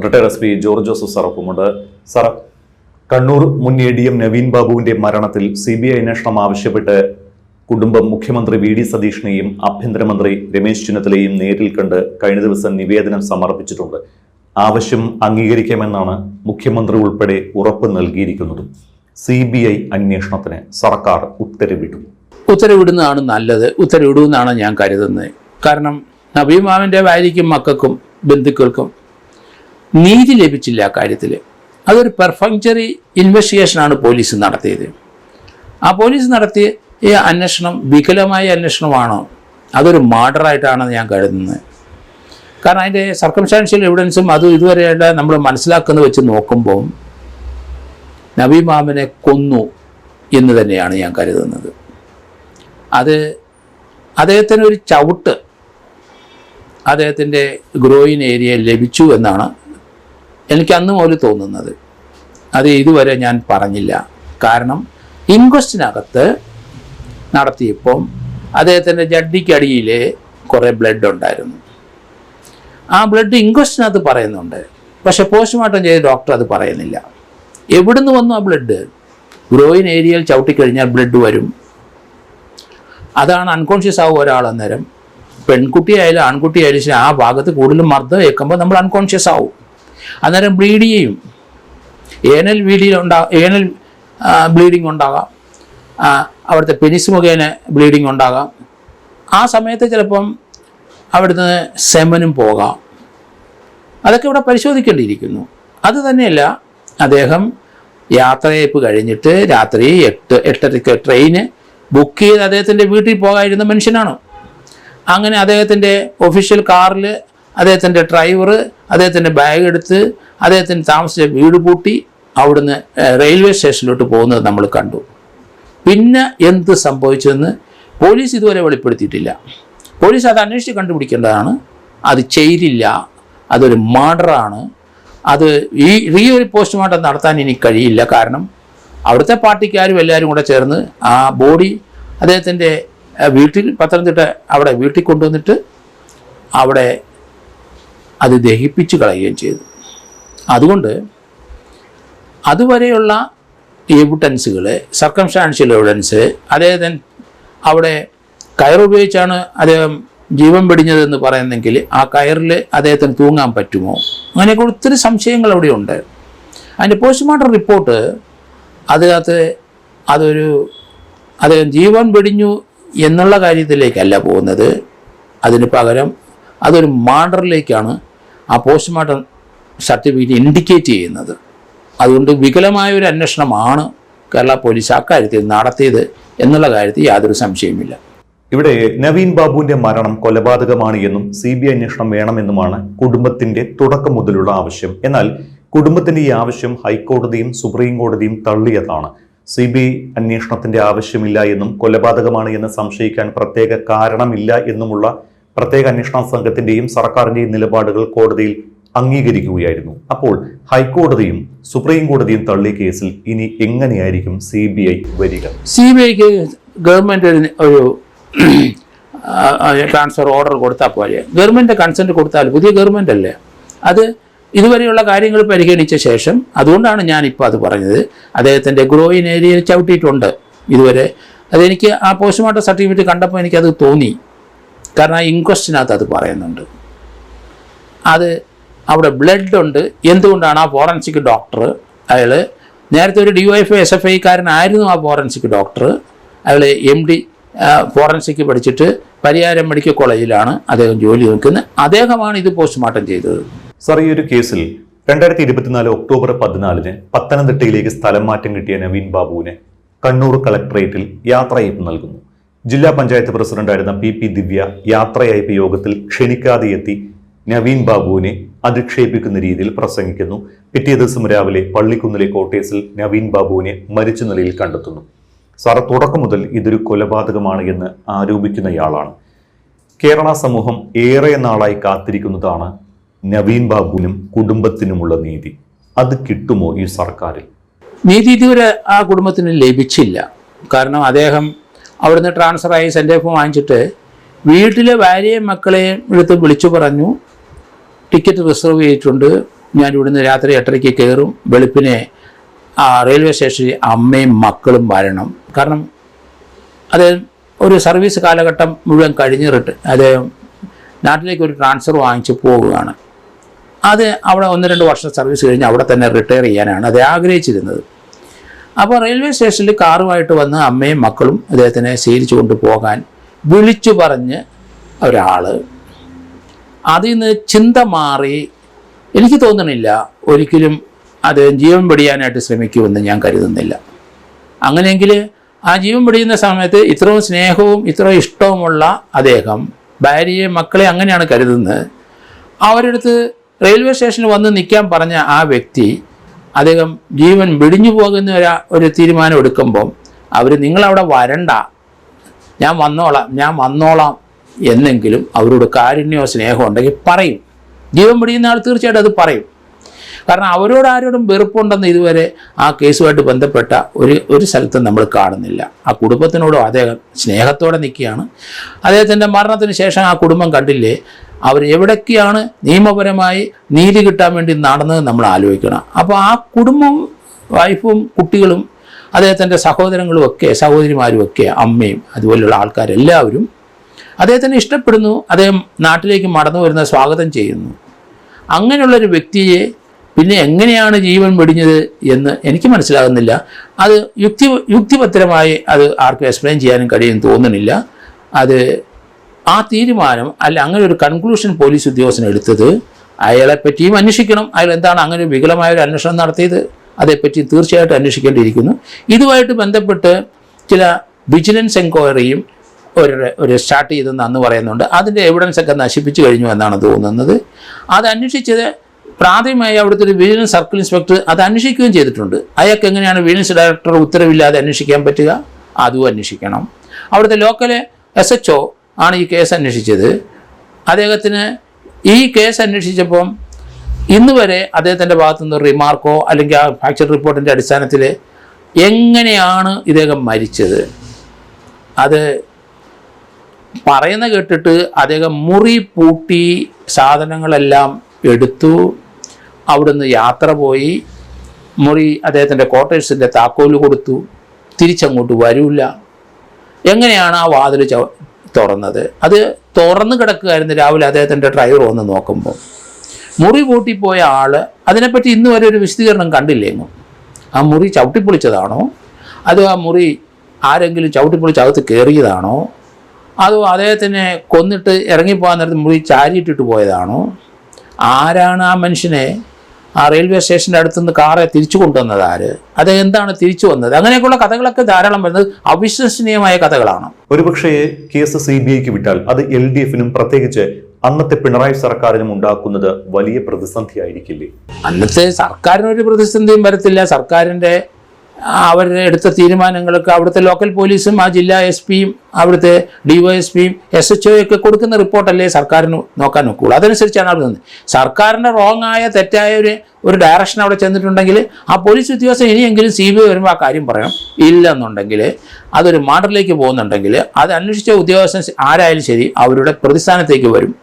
Retired S P George Joseph സാറൊപ്പമുണ്ട്. Sir, Kannur മുൻ ADM Naveen ബാബുവിന്റെ മരണത്തിൽ CBI അന്വേഷണം ആവശ്യപ്പെട്ട് കുടുംബം മുഖ്യമന്ത്രി VD സതീഷിനെയും ആഭ്യന്തരമന്ത്രി രമേശ് ചെന്നിത്തലയെയും നേരിൽ കണ്ട് കഴിഞ്ഞ ദിവസം നിവേദനം സമർപ്പിച്ചിട്ടുണ്ട്. ആവശ്യം അംഗീകരിക്കാമെന്നാണ് മുഖ്യമന്ത്രി ഉൾപ്പെടെ ഉറപ്പ് നൽകിയിരിക്കുന്നതും. CBI അന്വേഷണത്തിന് സർക്കാർ ഉത്തരവിടുന്നതാണ് നല്ലത്. ഉത്തരവിടുമെന്നാണ് ഞാൻ കരുതുന്നത്. കാരണം നബീൻ മാമിൻ്റെ ഭാര്യയ്ക്കും മക്കൾക്കും ബന്ധുക്കൾക്കും നീതി ലഭിച്ചില്ല ആ കാര്യത്തിൽ. അതൊരു പെർഫങ്ചറി ഇൻവെസ്റ്റിഗേഷനാണ് പോലീസ് നടത്തിയത്. ആ പോലീസ് നടത്തിയ അന്വേഷണം വികലമായ അന്വേഷണമാണോ, അതൊരു മർഡറായിട്ടാണ് ഞാൻ കരുതുന്നത്. കാരണം അതിൻ്റെ സർക്കംസ്റ്റാൻഷ്യൽ എവിഡൻസും അതും ഇതുവരെയുള്ള നമ്മൾ മനസ്സിലാക്കുന്നത് വെച്ച് നോക്കുമ്പോൾ നബീൻ മാമിനെ കൊന്നു എന്ന് തന്നെയാണ് ഞാൻ കരുതുന്നത്. അത് അദ്ദേഹത്തിന് ഒരു ചവിട്ട് അദ്ദേഹത്തിൻ്റെ ഗ്രോയിൻ ഏരിയയിൽ ലഭിച്ചു എന്നാണ് എനിക്ക് അന്ന് മുതൽ തോന്നുന്നത്. അത് ഇതുവരെ ഞാൻ പറഞ്ഞില്ല. കാരണം ഇൻക്വസ്റ്റിനകത്ത് നടത്തിയപ്പം അദ്ദേഹത്തിൻ്റെ ജഡ്ഡിക്കടിയിൽ കുറേ ബ്ലഡ് ഉണ്ടായിരുന്നു. ആ ബ്ലഡ് ഇൻക്വസ്റ്റിനകത്ത് പറയുന്നുണ്ട്, പക്ഷെ പോസ്റ്റ്മോർട്ടം ചെയ്ത ഡോക്ടർ അത് പറയുന്നില്ല. എവിടുന്ന് വന്നു ആ ബ്ലഡ്? ഗ്രോയിൻ ഏരിയയിൽ ചവിട്ടിക്കഴിഞ്ഞാൽ ബ്ലഡ് വരും. അതാണ് അൺകോൺഷ്യസ് ആവും ഒരാൾ അന്നേരം. പെൺകുട്ടിയായാലും ആൺകുട്ടിയായാലും ആ ഭാഗത്ത് കൂടുതലും മർദ്ദം ഏൽക്കുമ്പോൾ നമ്മൾ അൺകോൺഷ്യസ് ആവും. അന്നേരം ബ്ലീഡ് ചെയ്യും. ഏനൽ ബ്ലീഡിങ് ഉണ്ടാകാം, അവിടുത്തെ പെനിസ് മുഖേന ബ്ലീഡിങ് ഉണ്ടാകാം. ആ സമയത്ത് ചിലപ്പം അവിടുന്ന് സെമനും പോകാം. അതൊക്കെ ഇവിടെ പരിശോധിക്കേണ്ടിയിരിക്കുന്നു. അത് തന്നെയല്ല, അദ്ദേഹം യാത്രയയപ്പ് കഴിഞ്ഞിട്ട് രാത്രി 8:30 ട്രെയിന് ബുക്ക് ചെയ്ത് അദ്ദേഹത്തിൻ്റെ വീട്ടിൽ പോകാതിരുന്ന മനുഷ്യനാണ്. അങ്ങനെ അദ്ദേഹത്തിൻ്റെ ഒഫീഷ്യൽ കാറിൽ അദ്ദേഹത്തിൻ്റെ ഡ്രൈവർ അദ്ദേഹത്തിൻ്റെ ബാഗ് എടുത്ത് അദ്ദേഹത്തിന് താമസിച്ച വീട് പൂട്ടി അവിടുന്ന് റെയിൽവേ സ്റ്റേഷനിലോട്ട് പോകുന്നത് നമ്മൾ കണ്ടു. പിന്നെ എന്ത് സംഭവിച്ചതെന്ന് പോലീസ് ഇതുവരെ വെളിപ്പെടുത്തിയിട്ടില്ല. പോലീസ് അത് അന്വേഷിച്ച് കണ്ടുപിടിക്കേണ്ടതാണ്. അത് ചെയ്തില്ല, അതൊരു മർഡറാണ്. അത് ഈ ഒരു പോസ്റ്റ്മോർട്ടം നടത്താൻ ഇനി കഴിയില്ല. കാരണം അവിടുത്തെ പാർട്ടിക്കാരും എല്ലാവരും കൂടെ ചേർന്ന് ആ ബോഡി അദ്ദേഹത്തിൻ്റെ വീട്ടിൽ പത്തനംതിട്ട അവിടെ വീട്ടിൽ കൊണ്ടുവന്നിട്ട് അവിടെ അത് ദഹിപ്പിച്ച് കളയുകയും ചെയ്തു. അതുകൊണ്ട് അതുവരെയുള്ള എവിഡൻസുകൾ, സർക്കംസ്റ്റാൻഷ്യൽ എവിഡൻസ്, അദ്ദേഹത്തിന് അവിടെ കയറുപയോഗിച്ചാണ് അദ്ദേഹം ജീവൻ വെടിഞ്ഞതെന്ന് പറയുന്നെങ്കിൽ ആ കയറിൽ അദ്ദേഹത്തിന് തൂങ്ങാൻ പറ്റുമോ? അങ്ങനെയൊക്കെ ഒത്തിരി സംശയങ്ങൾ അവിടെയുണ്ട്. അതിൻ്റെ പോസ്റ്റ്മോർട്ടം റിപ്പോർട്ട് അതിനകത്ത് അദ്ദേഹം ജീവൻ വെടിഞ്ഞു എന്നുള്ള കാര്യത്തിലേക്കല്ല പോകുന്നത്. അതിന് പകരം അതൊരു മർഡറിലേക്കാണ് ആ പോസ്റ്റ്മോർട്ടം സർട്ടിഫിക്കറ്റ് ഇൻഡിക്കേറ്റ് ചെയ്യുന്നത്. അതുകൊണ്ട് വികലമായ ഒരു അന്വേഷണമാണ് കേരള പോലീസ് അക്കാര്യത്തിൽ നടത്തിയത് എന്നുള്ള കാര്യത്തിൽ യാതൊരു സംശയവുമില്ല. ഇവിടെ നവീൻ ബാബുവിന്റെ മരണം കൊലപാതകമാണ് എന്നും CBI അന്വേഷണം വേണമെന്നുമാണ് കുടുംബത്തിന്റെ തുടക്കം മുതലുള്ള ആവശ്യം. എന്നാൽ കുടുംബത്തിന്റെ ഈ ആവശ്യം ഹൈക്കോടതിയും സുപ്രീം കോടതിയും തള്ളിയതാണ്. CBI അന്വേഷണത്തിന്റെ ആവശ്യമില്ല എന്നും കൊലപാതകമാണ് എന്ന് സംശയിക്കാൻ പ്രത്യേക കാരണമില്ല എന്നുമുള്ള പ്രത്യേക അന്വേഷണ സംഘത്തിന്റെയും സർക്കാരിന്റെയും നിലപാടുകൾ കോടതിയിൽ അംഗീകരിക്കുകയായിരുന്നു. അപ്പോൾ ഹൈക്കോടതിയും സുപ്രീം കോടതിയും തള്ളിയ കേസിൽ ഇനി എങ്ങനെയായിരിക്കും CBI വരിക? CBIക്ക് ഗവൺമെന്റ് ഒരു ട്രാൻസ്ഫർ ഓർഡർ കൊടുത്താൽ പോലെ, ഗവൺമെന്റ് കൺസെന്റ് കൊടുത്താൽ, പുതിയ ഗവൺമെന്റ് അല്ലേ, അത് ഇതുവരെയുള്ള കാര്യങ്ങൾ പരിഗണിച്ച ശേഷം, അതുകൊണ്ടാണ് ഞാനിപ്പോൾ അത് പറഞ്ഞത്, അദ്ദേഹത്തിൻ്റെ ഗ്രോയിൻ ഏരിയയിൽ ചവിട്ടിയിട്ടുണ്ട് ഇതുവരെ. അതെനിക്ക് ആ പോസ്റ്റ്മോർട്ടം സർട്ടിഫിക്കറ്റ് കണ്ടപ്പോൾ എനിക്കത് തോന്നി. കാരണം ആ ഇൻക്വസ്റ്റിനകത്ത് അത് പറയുന്നുണ്ട്. അത് അവിടെ ബ്ലഡ് ഉണ്ട്. എന്തുകൊണ്ടാണ് ആ ഫോറൻസിക് ഡോക്ടർ, അയാൾ നേരത്തെ ഒരു DYFI SFI കാരനായിരുന്നു ആ ഫോറൻസിക് ഡോക്ടർ. അയാൾ MD ഫോറൻസിക് പഠിച്ചിട്ട് പരിയാരം മെഡിക്കൽ കോളേജിലാണ് അദ്ദേഹം ജോലി നോക്കുന്നത്. അദ്ദേഹമാണ് ഇത് പോസ്റ്റ്മോർട്ടം ചെയ്തത്. സർ, ഈ ഒരു കേസിൽ 2024 ഒക്ടോബർ 14 പത്തനംതിട്ടയിലേക്ക് സ്ഥലം മാറ്റം കിട്ടിയ നവീൻ ബാബുവിനെ കണ്ണൂർ കളക്ടറേറ്റിൽ യാത്രയയപ്പ് നൽകുന്നു. ജില്ലാ പഞ്ചായത്ത് പ്രസിഡന്റായിരുന്ന PP ദിവ്യ യാത്രയയപ്പ് യോഗത്തിൽ ക്ഷണിക്കാതെ എത്തി നവീൻ ബാബുവിനെ അധിക്ഷേപിക്കുന്ന രീതിയിൽ പ്രസംഗിക്കുന്നു. പിറ്റേ ദിവസം രാവിലെ പള്ളിക്കുന്നിലെ കോട്ടേഴ്സിൽ നവീൻ ബാബുവിനെ മരിച്ച നിലയിൽ കണ്ടെത്തുന്നു. സാർ, തുടക്കം മുതൽ ഇതൊരു കൊലപാതകമാണ് എന്ന് ആരോപിക്കുന്നയാളാണ്. കേരള സമൂഹം ഏറെ നാളായി കാത്തിരിക്കുന്നതാണ് നവീൻ ബാബുവിനും കുടുംബത്തിനുമുള്ള നീതി. അത് കിട്ടുമോ ഈ സർക്കാരിൽ? നീതി ഇതുവരെ ആ കുടുംബത്തിന് ലഭിച്ചില്ല. കാരണം അദ്ദേഹം അവിടുന്ന് ട്രാൻസ്ഫറായി സെൻഡ്-ഓഫ് വാങ്ങിച്ചിട്ട് വീട്ടിലെ ഭാര്യയും മക്കളെയും എടുത്ത് വിളിച്ചു പറഞ്ഞു, ടിക്കറ്റ് റിസർവ് ചെയ്തിട്ടുണ്ട്, ഞാൻ ഇവിടുന്ന് രാത്രി 8:30 കയറും, വെളുപ്പിനെ റെയിൽവേ സ്റ്റേഷനിൽ അമ്മയും മക്കളും വരണം. കാരണം അത് ഒരു സർവീസ് കാലഘട്ടം മുഴുവൻ കഴിഞ്ഞിട്ട് അദ്ദേഹം നാട്ടിലേക്ക് ഒരു ട്രാൻസ്ഫർ വാങ്ങിച്ച് പോവുകയാണ്. അത് അവിടെ 1-2 വർഷം സർവീസ് കഴിഞ്ഞ് അവിടെ തന്നെ റിട്ടയർ ചെയ്യാനാണ് അത് ആഗ്രഹിച്ചിരുന്നത്. അപ്പോൾ റെയിൽവേ സ്റ്റേഷനിൽ കാറുമായിട്ട് വന്ന് അമ്മയും മക്കളും അദ്ദേഹത്തിനെ സ്വീകരിച്ചു കൊണ്ട് പോകാൻ വിളിച്ചു പറഞ്ഞ് ഒരാൾ അതിൽ നിന്ന് ചിന്ത മാറി എനിക്ക് തോന്നണില്ല ഒരിക്കലും അത് ജീവൻ വെടിയാനായിട്ട് ശ്രമിക്കുമെന്ന് ഞാൻ കരുതുന്നില്ല. അങ്ങനെയെങ്കിൽ ആ ജീവൻ വെടിയുന്ന സമയത്ത് ഇത്രയും സ്നേഹവും ഇത്രയും ഇഷ്ടവുമുള്ള അദ്ദേഹം ഭാര്യയെ മക്കളെ അങ്ങനെയാണ് കരുതുന്നത്. അവരുടെ അടുത്ത് റെയിൽവേ സ്റ്റേഷനിൽ വന്ന് നിൽക്കാൻ പറഞ്ഞ ആ വ്യക്തി അദ്ദേഹം ജീവൻ വെടിഞ്ഞു പോകുന്ന ഒരു തീരുമാനം എടുക്കുമ്പം അവർ നിങ്ങളവിടെ വരണ്ട, ഞാൻ വന്നോളാം എന്നെങ്കിലും അവരോട് കാരുണ്യമോ സ്നേഹമോ ഉണ്ടെങ്കിൽ പറയും. ജീവൻ വെടിയുന്ന ആൾ തീർച്ചയായിട്ടും അത് പറയും. കാരണം അവരോട് ആരോടും വെറുപ്പുണ്ടെന്ന് ഇതുവരെ ആ കേസുമായിട്ട് ബന്ധപ്പെട്ട ഒരു സ്ഥലത്തും നമ്മൾ കാണുന്നില്ല. ആ കുടുംബത്തിനോടും അദ്ദേഹം സ്നേഹത്തോടെ നിൽക്കുകയാണ്. അദ്ദേഹത്തിൻ്റെ മരണത്തിന് ശേഷം ആ കുടുംബം കണ്ടില്ലേ, അവർ എവിടേക്കാണ് നിയമപരമായി നീതി കിട്ടാൻ വേണ്ടി നടന്നത് നമ്മൾ ആലോചിക്കണം. അപ്പോൾ ആ കുടുംബവും വൈഫും കുട്ടികളും അദ്ദേഹത്തിൻ്റെ സഹോദരിമാരുമൊക്കെ അമ്മയും അതുപോലെയുള്ള ആൾക്കാരെല്ലാവരും അദ്ദേഹത്തിനെ ഇഷ്ടപ്പെടുന്നു. അദ്ദേഹം നാട്ടിലേക്ക് മടന്നു വരുന്ന സ്വാഗതം ചെയ്യുന്നു. അങ്ങനെയുള്ളൊരു വ്യക്തിയെ പിന്നെ എങ്ങനെയാണ് ജീവൻ വെടിഞ്ഞത് എന്ന് എനിക്ക് മനസ്സിലാകുന്നില്ല. അത് യുക്തിപരമായി അത് ആർക്കും എക്സ്പ്ലെയിൻ ചെയ്യാനും കഴിയും തോന്നുന്നില്ല. അത് ആ തീരുമാനം അങ്ങനെ ഒരു കൺക്ലൂഷൻ പോലീസ് ഉദ്യോഗസ്ഥൻ എടുത്തത് അയാളെപ്പറ്റിയും അന്വേഷിക്കണം. അയാൾ എന്താണ് അങ്ങനെ ഒരു വികലമായ ഒരു അന്വേഷണം നടത്തിയത് അതേപ്പറ്റി തീർച്ചയായിട്ടും അന്വേഷിക്കേണ്ടിയിരിക്കുന്നു. ഇതുമായിട്ട് ബന്ധപ്പെട്ട് ചില വിജിലൻസ് എൻക്വയറിയും ഒരു സ്റ്റാർട്ട് ചെയ്തെന്ന് അന്ന് പറയുന്നുണ്ട്. അതിൻ്റെ എവിഡൻസ് ഒക്കെ നശിപ്പിച്ചു കഴിഞ്ഞു എന്നാണ് തോന്നുന്നത്. അത് അന്വേഷിച്ചത് പ്രാഥമികമായി അവിടുത്തെ ഒരു വിജിലൻസ് സർക്കിൾ ഇൻസ്പെക്ടർ അത് അന്വേഷിക്കുകയും ചെയ്തിട്ടുണ്ട്. അയാൾക്ക് എങ്ങനെയാണ് വിജിലൻസ് ഡയറക്ടർ ഉത്തരവില്ലാതെ അന്വേഷിക്കാൻ പറ്റുക? അതും അന്വേഷിക്കണം. അവിടുത്തെ ലോക്കൽ SHO ആണ് ഈ കേസ് അന്വേഷിച്ചത്. അദ്ദേഹത്തിന് ഈ കേസ് അന്വേഷിച്ചപ്പം ഇന്ന് വരെ അദ്ദേഹത്തിൻ്റെ ഭാഗത്തുനിന്ന് റിമാർക്കോ അല്ലെങ്കിൽ ആ ഫാക്ചർ റിപ്പോർട്ടിൻ്റെ അടിസ്ഥാനത്തിൽ എങ്ങനെയാണ് ഇദ്ദേഹം മരിച്ചത് അത് പറയുന്ന കേട്ടിട്ട് അദ്ദേഹം മുറി പൂട്ടി സാധനങ്ങളെല്ലാം എടുത്തു, അവിടുന്ന് യാത്ര പോയി, അദ്ദേഹത്തിൻ്റെ ക്വാർട്ടേഴ്സിൻ്റെ താക്കോല് കൊടുത്തു, തിരിച്ചങ്ങോട്ട് വരില്ല. എങ്ങനെയാണ് ആ വാതിൽ തുറന്നത്? അത് തുറന്ന് കിടക്കുകയായിരുന്നു. രാവിലെ അദ്ദേഹത്തിൻ്റെ ഡ്രൈവർ വന്ന് നോക്കുമ്പോൾ മുറി പൂട്ടിപ്പോയ ആൾ അതിനെപ്പറ്റി ഇന്ന് വരെ ഒരു വിശദീകരണം കണ്ടില്ലേങ്ങും. ആ മുറി ചവിട്ടിപ്പൊളിച്ചതാണോ, അതോ ആ മുറി ആരെങ്കിലും ചവിട്ടിപ്പൊളിച്ച് അകത്ത് കയറിയതാണോ, അതോ അദ്ദേഹത്തിനെ കൊന്നിട്ട് ഇറങ്ങിപ്പോകാൻ നേരത്ത് മുറി ചാരിയിട്ടിട്ട് പോയതാണോ? ആരാണ് ആ മനുഷ്യനെ ആ റെയിൽവേ സ്റ്റേഷൻ്റെ അടുത്തുനിന്ന് കാറെ തിരിച്ചു കൊണ്ടുവന്നത്? ആര്? അത് എന്താണ് തിരിച്ചു വന്നത്? അങ്ങനെയൊക്കെയുള്ള കഥകളൊക്കെ ധാരാളം വരുന്നത് അവിശ്വസനീയമായ കഥകളാണ്. ഒരുപക്ഷേ കേസ് CBIക്ക് വിട്ടാൽ അത് LDFനും പ്രത്യേകിച്ച് അന്നത്തെ പിണറായി സർക്കാരിനും ഉണ്ടാക്കുന്നത് വലിയ പ്രതിസന്ധിയായിരിക്കില്ലേ? അന്നത്തെ സർക്കാരിനൊരു പ്രതിസന്ധിയും വരത്തില്ല. സർക്കാരിൻ്റെ അവരുടെ എടുത്ത തീരുമാനങ്ങൾക്ക് അവിടുത്തെ ലോക്കൽ പോലീസും ആ ജില്ലാ SPയും അവിടുത്തെ DYSPയും SHOയൊക്കെ കൊടുക്കുന്ന റിപ്പോർട്ടല്ലേ സർക്കാരിന് നോക്കാൻ നോക്കുകയുള്ളൂ. അതനുസരിച്ചാണ് അവിടെ നിന്ന് സർക്കാരിൻ്റെ തെറ്റായ ഒരു ഡയറക്ഷൻ അവിടെ ചെന്നിട്ടുണ്ടെങ്കിൽ ആ പോലീസ് ഉദ്യോഗസ്ഥൻ ഇനിയെങ്കിലും CBI വരുമ്പോൾ ആ കാര്യം പറയണം. ഇല്ലെന്നുണ്ടെങ്കിൽ അതൊരു മാർഡറിലേക്ക് പോകുന്നുണ്ടെങ്കിൽ അത് അന്വേഷിച്ച ഉദ്യോഗസ്ഥൻ ആരായാലും ശരി അവരുടെ പ്രതിസ്ഥാനത്തേക്ക് വരും.